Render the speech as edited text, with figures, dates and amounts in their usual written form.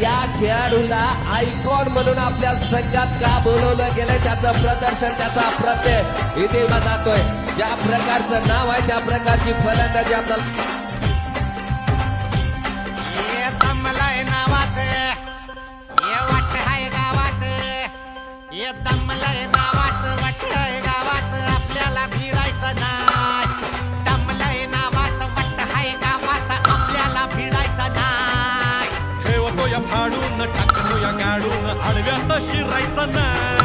या खेळाडूला आयकॉन म्हणून आपल्या संघात का बोलवलं गेलं त्याचं प्रदर्शन, त्याचा प्रत्यय इथे जातोय. ज्या प्रकारचं नाव आहे त्या प्रकारची फलंदाजी आपल्याला दमलाय नावात ये वाट हाय गावात, ये दमलाय नावात वाट हाय गावात, आपल्याला भिडायचं नाही. दमलाय नावात वाट हाय गावात, आपल्याला भिडायचं नाही. ठेवतो या फाडून टाकतो या गाडून, आडव्यात शिरायचं नाही.